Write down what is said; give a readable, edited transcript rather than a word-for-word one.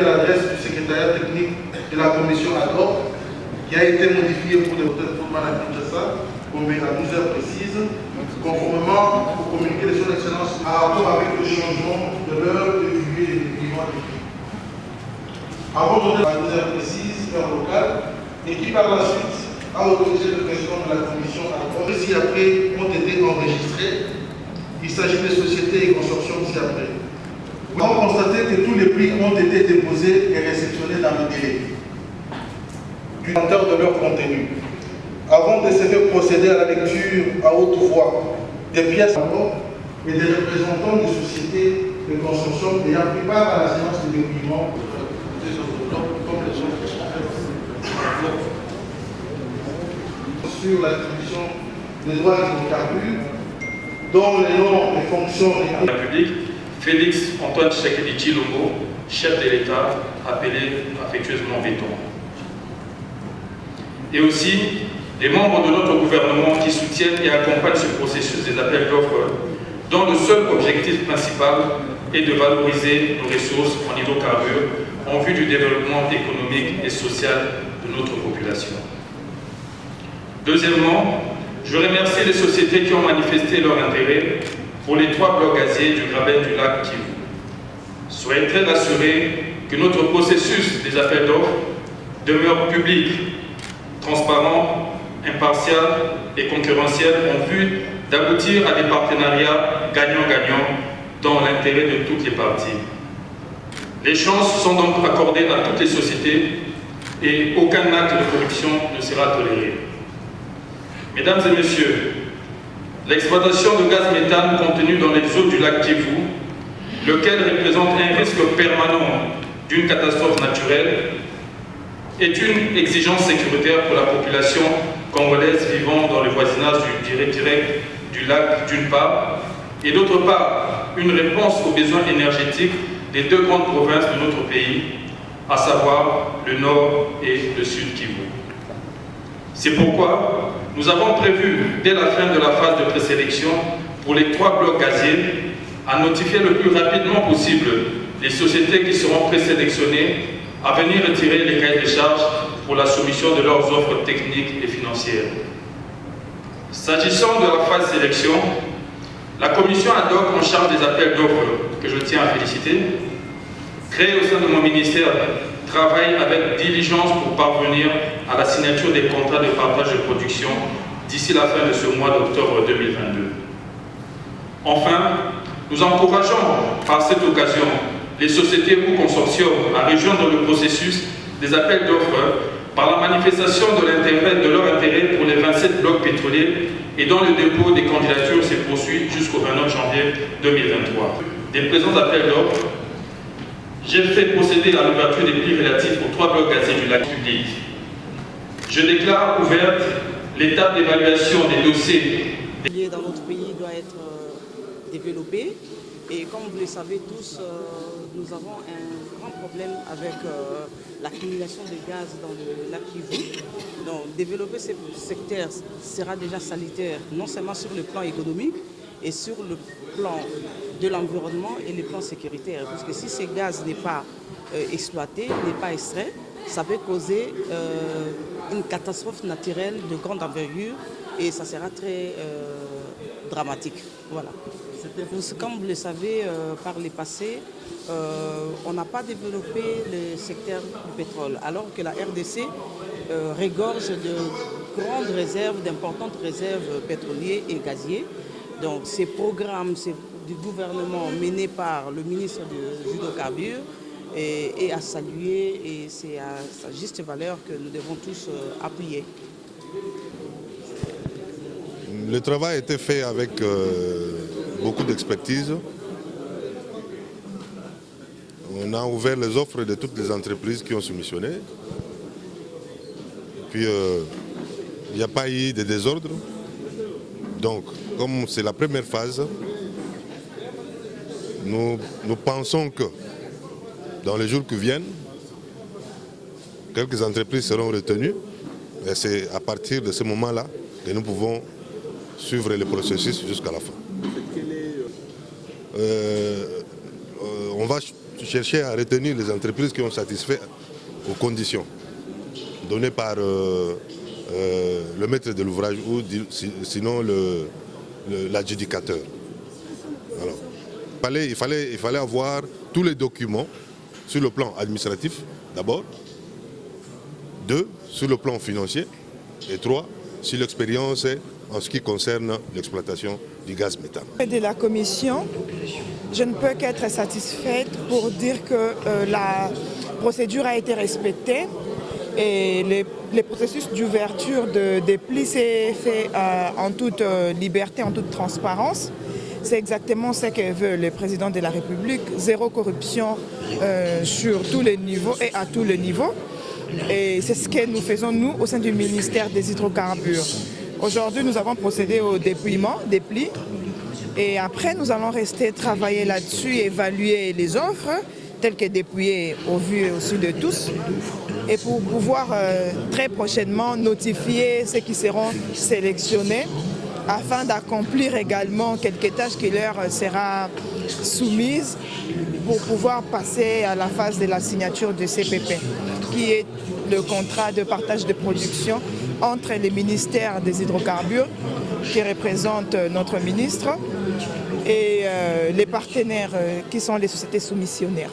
à l'adresse du secrétariat technique de la commission ad hoc, qui a été modifié pour le vote de Mme Kinshasa, à 12 heures précises, conformément au communiqué de son Excellence en rapport avec le changement de l'heure de publier les documents écrits. Avant de donner à 12 heures précises, heure locale, et qui par la suite a autorisé le président de la commission ad hoc, ci-après ont été enregistrés. Il s'agit des sociétés et consortiums ci-après. Nous avons constaté que tous les prix ont été déposés et réceptionnés dans le délai du commentaire de leur contenu. Avant de se faire procéder à la lecture à haute voix des pièces et des représentants des sociétés de consortium ayant pris part à la séance des documents des autres blocs, comme les autres qui sont faits sur l'attribution des droits d'hydrocarbures, dont les noms et fonctions de la République, Félix Antoine Tshisekedi Tshilombo, chef de l'État, appelé affectueusement Béton. Et aussi les membres de notre gouvernement qui soutiennent et accompagnent ce processus des appels d'offres, dont le seul objectif principal est de valoriser nos ressources en hydrocarbures en vue du développement économique et social de notre population. Deuxièmement, je remercie les sociétés qui ont manifesté leur intérêt pour les 3 blocs gaziers du graben du lac Kivu. Soyez très rassurés que notre processus des appels d'offres demeure public, transparent, impartial et concurrentiel en vue d'aboutir à des partenariats gagnant-gagnant dans l'intérêt de toutes les parties. Les chances sont donc accordées à toutes les sociétés et aucun acte de corruption ne sera toléré. Mesdames et messieurs, l'exploitation de gaz méthane contenu dans les eaux du lac Kivu, lequel représente un risque permanent d'une catastrophe naturelle, est une exigence sécuritaire pour la population congolaise vivant dans le voisinage direct du lac d'une part, et d'autre part, une réponse aux besoins énergétiques des 2 grandes provinces de notre pays, à savoir le Nord et le Sud Kivu. C'est pourquoi nous avons prévu, dès la fin de la phase de présélection, pour les 3 blocs gaziers, à notifier le plus rapidement possible les sociétés qui seront présélectionnées à venir retirer les cahiers de charges pour la soumission de leurs offres techniques et financières. S'agissant de la phase sélection, la commission ad hoc en charge des appels d'offres, que je tiens à féliciter, créée au sein de mon ministère, travaille avec diligence pour parvenir à la signature des contrats de partage de production d'ici la fin de ce mois d'octobre 2022. Enfin, nous encourageons par cette occasion les sociétés ou consortiums à rejoindre le processus des appels d'offres par la manifestation de leur intérêt pour les 27 blocs pétroliers et dont le dépôt des candidatures se poursuit jusqu'au 29 janvier 2023. Des présents appels d'offres, j'ai fait procéder à l'ouverture des prix relatifs aux 3 blocs gaziers du lac public. Je déclare ouverte l'étape d'évaluation des dossiers. Dans notre pays doit être développé et comme vous le savez tous, nous avons un grand problème avec l'accumulation de gaz dans le lac Kivu. Donc développer ce secteur sera déjà salutaire, non seulement sur le plan économique et sur le plan de l'environnement et le plan sécuritaire. Parce que si ce gaz n'est pas exploité, n'est pas extrait, ça peut causer une catastrophe naturelle de grande envergure et ça sera très dramatique. Voilà. Comme vous le savez, par le passé, on n'a pas développé le secteur du pétrole, alors que la RDC regorge de grandes réserves, d'importantes réserves pétrolières et gaziers. Donc ces programmes du gouvernement menés par le ministre des Hydrocarbures est à saluer et c'est à sa juste valeur que nous devons tous appuyer. Le travail a été fait avec beaucoup d'expertise. On a ouvert les offres de toutes les entreprises qui ont soumissionné. Puis il n'y a pas eu de désordre. Donc, comme c'est la première phase, nous pensons que dans les jours qui viennent, quelques entreprises seront retenues. Et c'est à partir de ce moment-là que nous pouvons suivre le processus jusqu'à la fin. on va chercher à retenir les entreprises qui ont satisfait aux conditions données par le maître de l'ouvrage ou sinon l'adjudicateur. Il fallait avoir tous les documents sur le plan administratif d'abord, 2 sur le plan financier et 3 sur l'expérience en ce qui concerne l'exploitation du gaz méthane. De la commission, je ne peux qu'être satisfaite pour dire que la procédure a été respectée et les processus d'ouverture des plis s'est fait en toute liberté, en toute transparence. C'est exactement ce que veut le président de la République, 0 corruption sur tous les niveaux et à tous les niveaux. Et c'est ce que nous faisons, nous, au sein du ministère des Hydrocarbures. Aujourd'hui, nous avons procédé au dépouillement des plis et après, nous allons rester travailler là-dessus, évaluer les offres telles que dépouillées au vu et au su de tous et pour pouvoir très prochainement notifier ceux qui seront sélectionnés afin d'accomplir également quelques tâches qui leur sera soumises pour pouvoir passer à la phase de la signature du CPP, qui est le contrat de partage de production entre les ministères des hydrocarbures, qui représente notre ministre, et les partenaires qui sont les sociétés soumissionnaires.